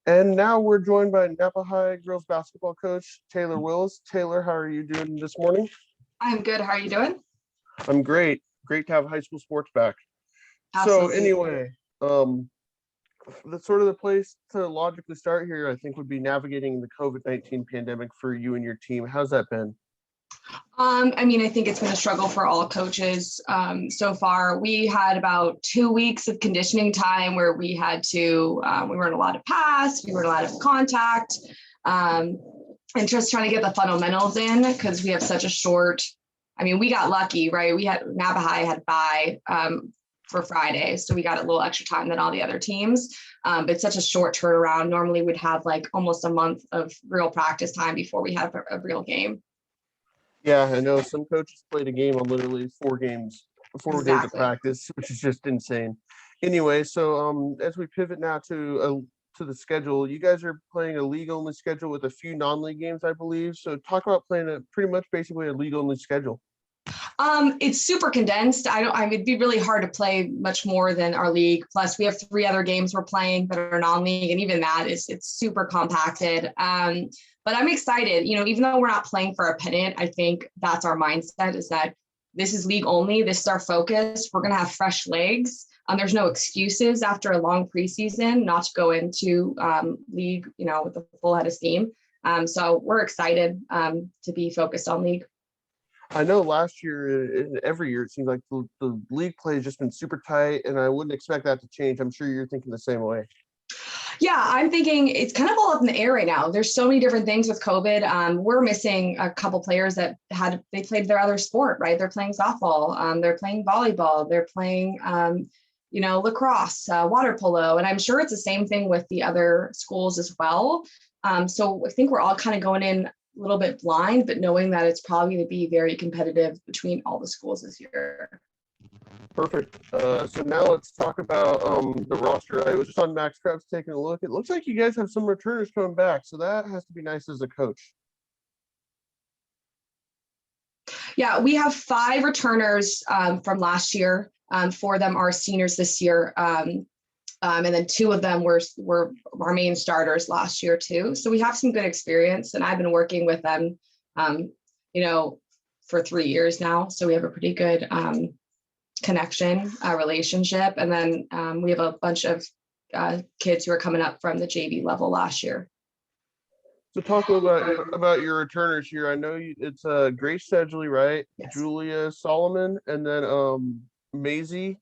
And now we're joined by Napa High girls basketball coach Taylor Willis. Taylor, how are you doing this morning? I'm good. How are you doing? I'm great. Great to have high school sports back. So Absolutely. anyway, um, the sort of the place to logically start here, I think, would be navigating the COVID-19 pandemic for you and your team. How's that been? I think it's been a struggle for all coaches so far. We had about 2 weeks of conditioning time where we had to, we weren't allowed to pass, we weren't allowed to contact, um, and just trying to get the fundamentals in because we have such a short, we got lucky, right? We had Napa High had bye for Friday, so we got a little extra time than all the other teams. But it's such a short turnaround. Normally we'd have like almost a month of real practice time before we have a real game. Yeah, I know some coaches played a game on literally 4 games, 4 days of Exactly. practice, which is just insane. Anyway, so as we pivot now to the schedule, you guys are playing a league only schedule with a few non-league games, I believe. So talk about playing a pretty much basically a league only schedule. It's super condensed. It'd be really hard to play much more than our league. Plus, we have 3 other games we're playing that are non-league, and even that it's super compacted. But I'm excited. Even though we're not playing for a pennant, I think that's our mindset is that this is league only. This is our focus. We're gonna have fresh legs. There's no excuses after a long preseason not to go into league, with a full head of steam. So we're excited to be focused on league. I know last year and every year it seems like the league play has just been super tight, and I wouldn't expect that to change. I'm sure you're thinking the same way. Yeah, I'm thinking it's kind of all up in the air right now. There's so many different things with COVID. We're missing a couple players that they played their other sport, right? They're playing softball, they're playing volleyball, they're playing, lacrosse, water polo, and I'm sure it's the same thing with the other schools as well. So I think we're all kind of going in a little bit blind, but knowing that it's probably going to be very competitive between all the schools this year. Perfect. So now let's talk about the roster. I was just on Max Preps taking a look. It looks like you guys have some returners coming back, so that has to be nice as a coach. Yeah, we have 5 returners from last year. 4 of them are seniors this year. And then 2 of them were our main starters last year too. So we have some good experience, and I've been working with them, you know, for 3 years now. So we have a pretty good connection, relationship. And then we have a bunch of kids who are coming up from the JV level last year. So talk a little about your returners here. I know it's Grace Sedgley, right? Yes. Julia Solomon, and then Maisie.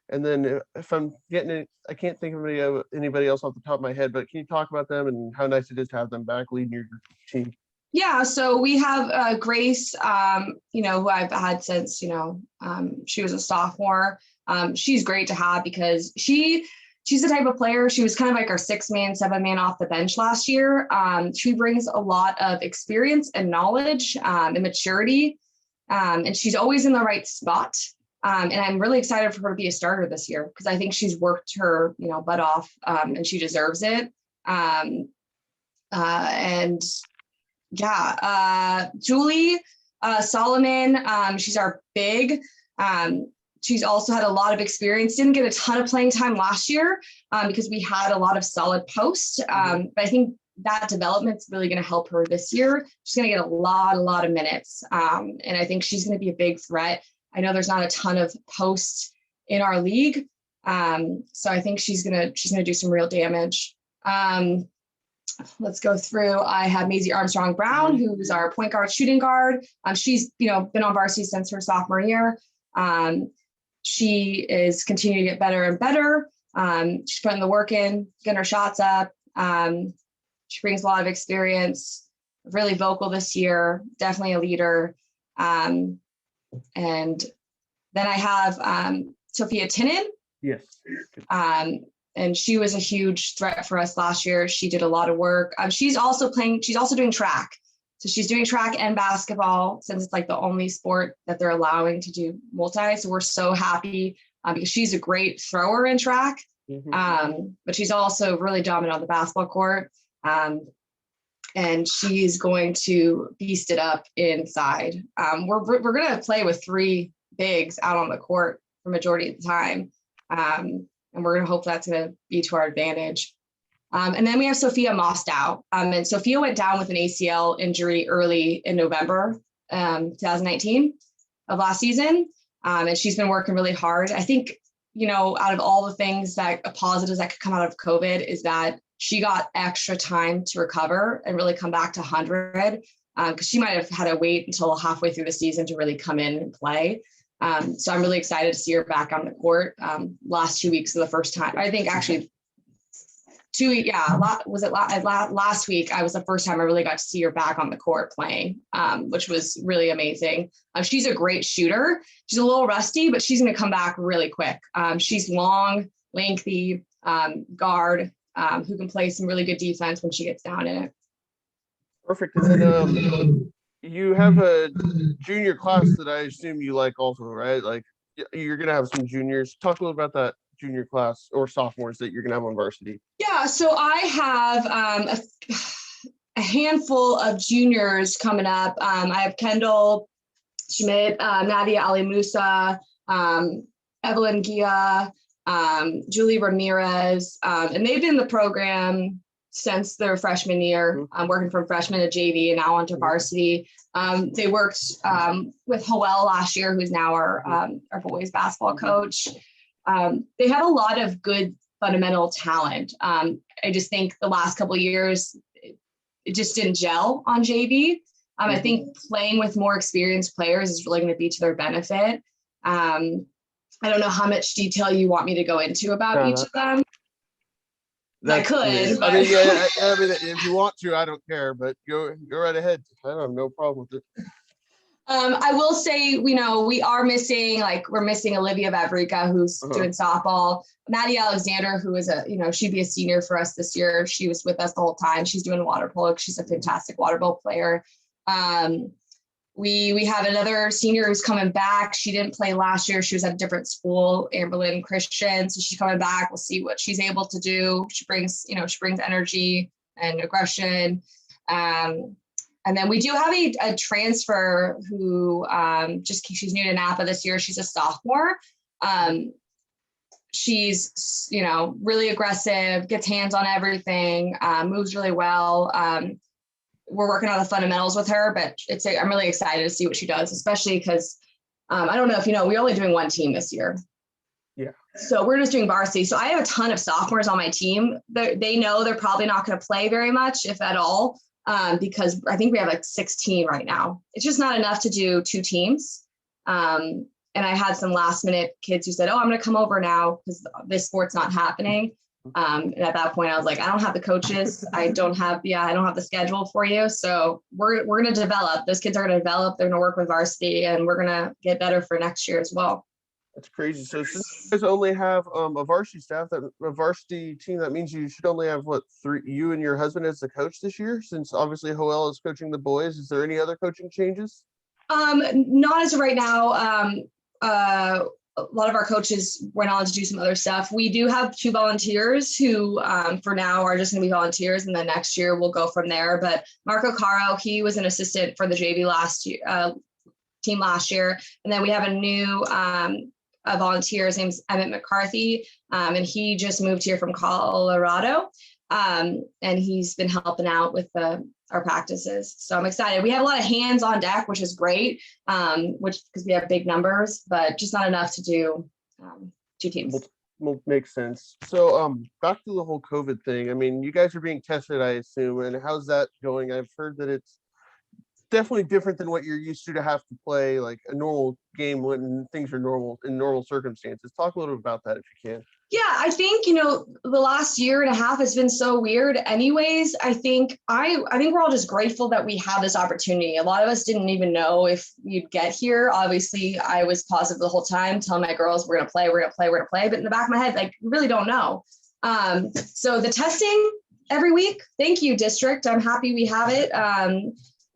And then if I'm getting it, I can't think of anybody else off the top of my head, but can you talk about them and how nice it is to have them back leading your team? Yeah, so we have Grace, who I've had since, she was a sophomore. She's great to have because she's the type of player, she was kind of like our 6-man, 7-man off the bench last year. She brings a lot of experience and knowledge and maturity, and she's always in the right spot. And I'm really excited for her to be a starter this year because I think she's worked her, butt off, and she deserves it. And yeah, Julie Solomon, she's our big. She's also had a lot of experience, didn't get a ton of playing time last year because we had a lot of solid posts. But I think that development's really going to help her this year. She's going to get a lot of minutes. And I think she's going to be a big threat. I know there's not a ton of posts in our league. So I think she's going to do some real damage. Let's go through. I have Maisie Armstrong Brown, who's our point guard, shooting guard. She's, been on varsity since her sophomore year. She is continuing to get better and better. She's putting the work in, getting her shots up. She brings a lot of experience, really vocal this year, definitely a leader. And then I have Sophia Tinnen. Yes. And she was a huge threat for us last year. She did a lot of work. She's also doing track. So she's doing track and basketball since it's like the only sport that they're allowing to do multi. So we're so happy because she's a great thrower in track, but she's also really dominant on the basketball court. And she's going to beast it up inside. We're going to play with 3 bigs out on the court for majority of the time. And we're going to hope that's going to be to our advantage. And then we have Sophia Mostow. And Sophia went down with an ACL injury early in November 2019 of last season. And she's been working really hard. I think, out of all the things positives that could come out of COVID is that she got extra time to recover and really come back to 100, because she might have had to wait until halfway through the season to really come in and play. So I'm really excited to see her back on the court. Last 2 weeks of the first time, I think actually last week I was the first time I really got to see her back on the court playing, which was really amazing. She's a great shooter. She's a little rusty, but she's going to come back really quick. She's long, lengthy, guard, who can play some really good defense when she gets down in it. Perfect. And then you have a junior class that I assume you like also, right? Like you're going to have some juniors. Talk a little about that junior class or sophomores that you're going to have on varsity. Yeah, so I have a handful of juniors coming up. I have Kendall Schmidt, Nadia Ali Musa, Evelyn Gia, Julie Ramirez, and they've been in the program since their freshman year, working from freshman to JV and now onto varsity. They worked with Hoel last year, who's now our boys basketball coach. They have a lot of good fundamental talent. I just think the last couple of years, it just didn't gel on JV. I think playing with more experienced players is really going to be to their benefit. I don't know how much detail you want me to go into about each of them. I could. But... I mean, if you want to, I don't care, but go right ahead. I have no problem with it. I will say, we are missing, we're missing Olivia Vavrika, who's doing softball. Maddie Alexander, who is she'd be a senior for us this year. She was with us the whole time. She's doing water polo. She's a fantastic water polo player. We have another senior who's coming back. She didn't play last year. She was at a different school, Amberlyn Christian. So she's coming back. We'll see what she's able to do. She brings energy and aggression. And then we do have a transfer who she's new to Napa this year. She's a sophomore. She's, really aggressive, gets hands on everything, moves really well. We're working on the fundamentals with her, but I'm really excited to see what she does, especially because I don't know if we're only doing one team this year. Yeah. So we're just doing varsity. So I have a ton of sophomores on my team. They know they're probably not going to play very much, if at all. Because I think we have 16 right now. It's just not enough to do 2 teams. And I had some last minute kids who said, I'm going to come over now because this sport's not happening. And at that point I was like, I don't have the coaches. I don't have the schedule for you. So we're going to develop. Those kids are going to develop. They're going to work with varsity and we're going to get better for next year as well. That's crazy. So since you guys only have a varsity staff, a varsity team, that means you should only have 3, you and your husband as the coach this year, since obviously Hoel is coaching the boys. Is there any other coaching changes? Not as of right now. A lot of our coaches went on to do some other stuff. We do have 2 volunteers who for now are just going to be volunteers, and then next year we'll go from there. But Marco Caro, he was an assistant for the JV team last year. And then we have a new a volunteer. His name's Emmett McCarthy, and he just moved here from Colorado, and he's been helping out with our practices. So I'm excited. We have a lot of hands on deck, which is great, because we have big numbers, but just not enough to do 2 teams. Well, makes sense. So back to the whole COVID thing. I mean, you guys are being tested, I assume, and how's that going? I've heard that it's definitely different than what you're used to have to play like a normal game when things are normal in normal circumstances. Talk a little bit about that if you can. Yeah, I think, the last year and a half has been so weird anyways. I think we're all just grateful that we have this opportunity. A lot of us didn't even know if you'd get here. Obviously, I was positive the whole time, telling my girls, we're going to play. But in the back of my head, we really don't know. So the testing every week, thank you, district. I'm happy we have it.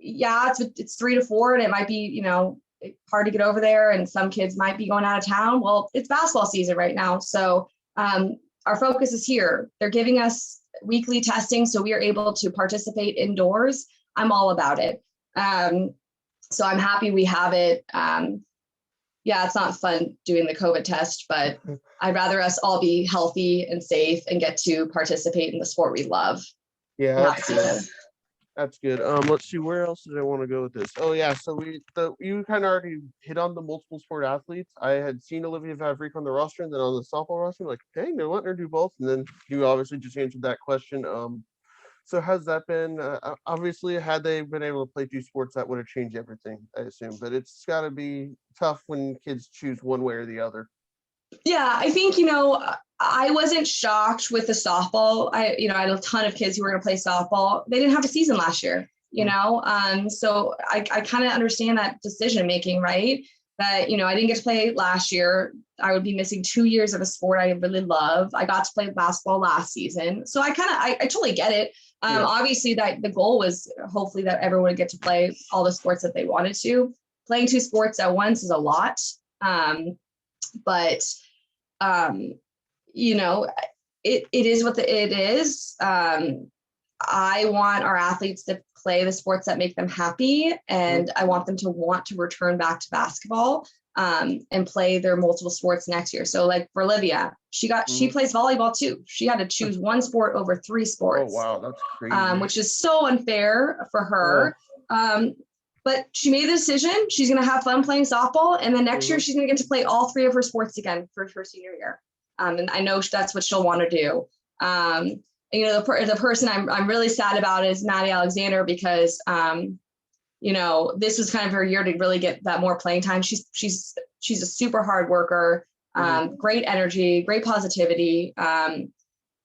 It's 3 to 4 and it might be, hard to get over there and some kids might be going out of town. Well, it's basketball season right now. So our focus is here. They're giving us weekly testing so we are able to participate indoors. I'm all about it. So I'm happy we have it. yeah, it's not fun doing the COVID test, but I'd rather us all be healthy and safe and get to participate in the sport we love. Yeah, Last season. that's good. Let's see, where else did I want to go with this? Oh yeah, so you kind of already hit on the multiple sport athletes. I had seen Olivia Favric on the roster, and then on the softball roster, like, hey, no, let her do both. And then you obviously just answered that question. So how's that been? Obviously, had they been able to play two sports, that would have changed everything, I assume. But it's got to be tough when kids choose one way or the other. Yeah, I think, I wasn't shocked with the softball. I had a ton of kids who were going to play softball. They didn't have a season last year, so I kind of understand that decision making, right? That, I didn't get to play last year. I would be missing 2 years of a sport I really love. I got to play basketball last season. So I totally get it. Obviously that the goal was hopefully that everyone would get to play all the sports that they wanted to. Playing two sports at once is a lot. But it is what it is. I want our athletes to play the sports that make them happy, and I want them to want to return back to basketball and play their multiple sports next year. So like for Olivia, she plays volleyball too. She had to choose one sport over 3 sports. Oh wow, that's crazy. Which is so unfair for her. But she made the decision. She's going to have fun playing softball. And then next year, she's going to get to play all 3 of her sports again for her senior year. And I know that's what she'll want to do. The person I'm really sad about is Maddie Alexander, because, this was kind of her year to really get that more playing time. She's a super hard worker, great energy, great positivity,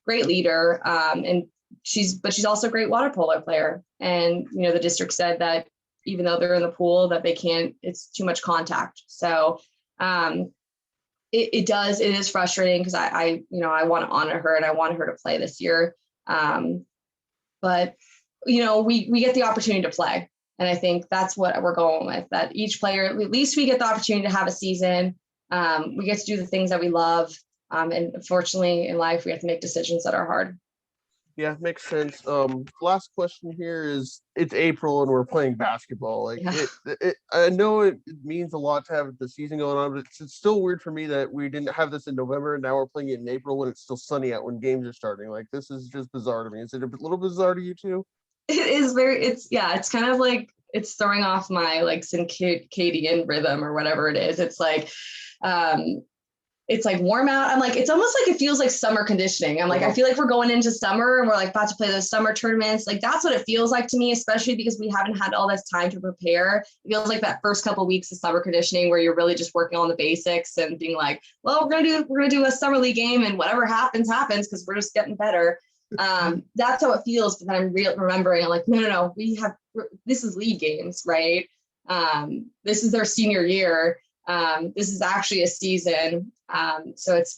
great leader. And she's also a great water polo player. And, the district said that even though they're in the pool, that it's too much contact. So it is frustrating, because I want to honor her and I want her to play this year. But we get the opportunity to play. And I think that's what we're going with, that each player, at least we get the opportunity to have a season. We get to do the things that we love. And unfortunately in life, we have to make decisions that are hard. Yeah, makes sense. Last question here is, it's April and we're playing basketball. Like I know it means a lot to have the season going on, but it's still weird for me that we didn't have this in November and now we're playing it in April when it's still sunny out when games are starting. Like, this is just bizarre to me. Is it a little bizarre to you too? It is it's kind of like, it's throwing off my like circadian rhythm or whatever it is. It's like, it's like warm out. I'm like, it's almost like it feels like summer conditioning. I'm like, I feel like we're going into summer and we're like about to play those summer tournaments. Like, that's what it feels like to me, especially because we haven't had all this time to prepare. It feels like that first couple of weeks of summer conditioning where you're really just working on the basics and being like, well, we're gonna do a summer league game and whatever happens because we're just getting better. That's how it feels. But then I'm remembering, I'm like, no, this is league games, right? This is their senior year. This is actually a season. So it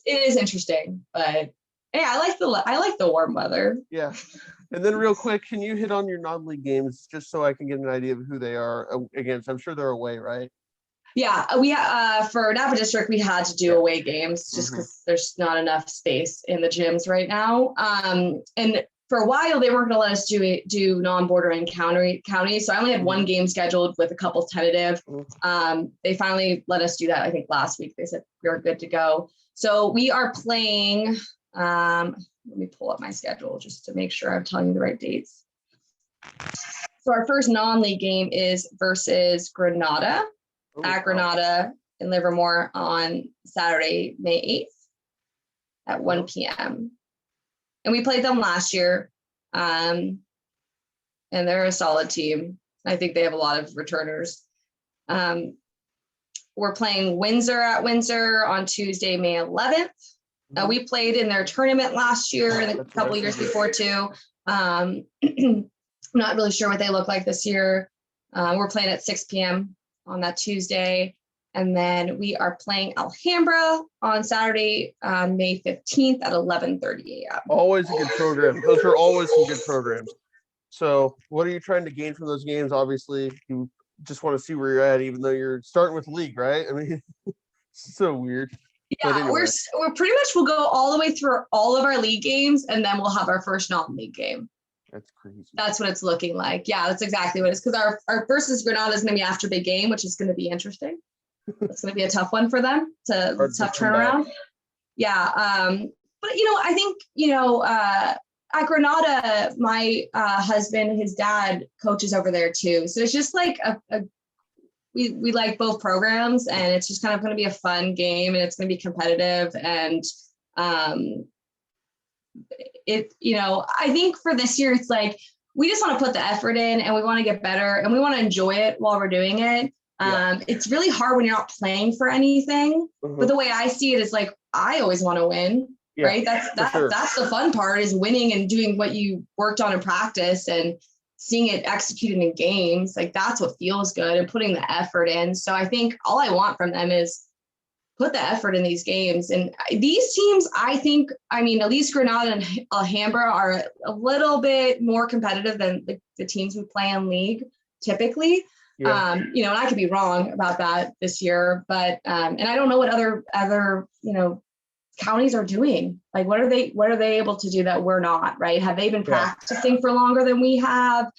is interesting, but hey, I like the warm weather. Yeah. And then real quick, can you hit on your non-league games just so I can get an idea of who they are against? I'm sure they're away, right? Yeah, we for Napa District, we had to do away games just because there's not enough space in the gyms right now. And for a while, they weren't going to let us do non-bordering counties. So I only had one game scheduled with a couple tentative. They finally let us do that, I think, last week. They said we were good to go. So we are playing, let me pull up my schedule just to make sure I'm telling you the right dates. So our first non-league game is versus Granada, at Granada in Livermore on Saturday, May 8th at 1 p.m. And we played them last year, and they're a solid team. I think they have a lot of returners. We're playing Windsor at Windsor on Tuesday, May 11th. We played in their tournament last year and a couple of years before too. I'm not really sure what they look like this year. We're playing at 6 p.m. on that Tuesday. And then we are playing Alhambra on Saturday, May 15th at 11:30 a.m. Always a good program. Those are always some good programs. So what are you trying to gain from those games? Obviously, you just want to see where you're at, even though you're starting with league, right? I mean, it's so weird. Yeah, anyway. we're pretty much, we'll go all the way through all of our league games, and then we'll have our first non-league game. That's crazy. That's what it's looking like. Yeah, that's exactly what it is. Because our versus Granada is going to be after the game, which is going to be interesting. It's going to be a tough one for them. Hard to Tough come back. turnaround. Yeah. But I think, at Granada, my husband, his dad coaches over there too. So it's just like we like both programs, and it's just kind of going to be a fun game, and it's going to be competitive. And I think for this year, it's like, we just want to put the effort in, and we want to get better, and we want to enjoy it while we're doing it. It's really hard when you're not playing for anything, but the way I see it is like, I always want to win, right? That's the fun part, is winning and doing what you worked on in practice and seeing it executed in games. Like, that's what feels good, and putting the effort in. So I think all I want from them is put the effort in these games. And these teams, I think, at least Granada and Alhambra are a little bit more competitive than the teams we play in league typically. And I could be wrong about that this year, but and I don't know what other counties are doing. Like, what are they able to do that we're not, right? Have they been practicing for longer than we have?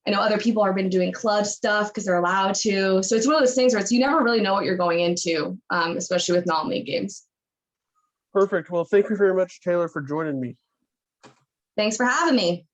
I know other people have been doing club stuff because they're allowed to. So it's one of those things where you never really know what you're going into, especially with non-league games. Perfect. Well, thank you very much, Taylor, for joining me. Thanks for having me.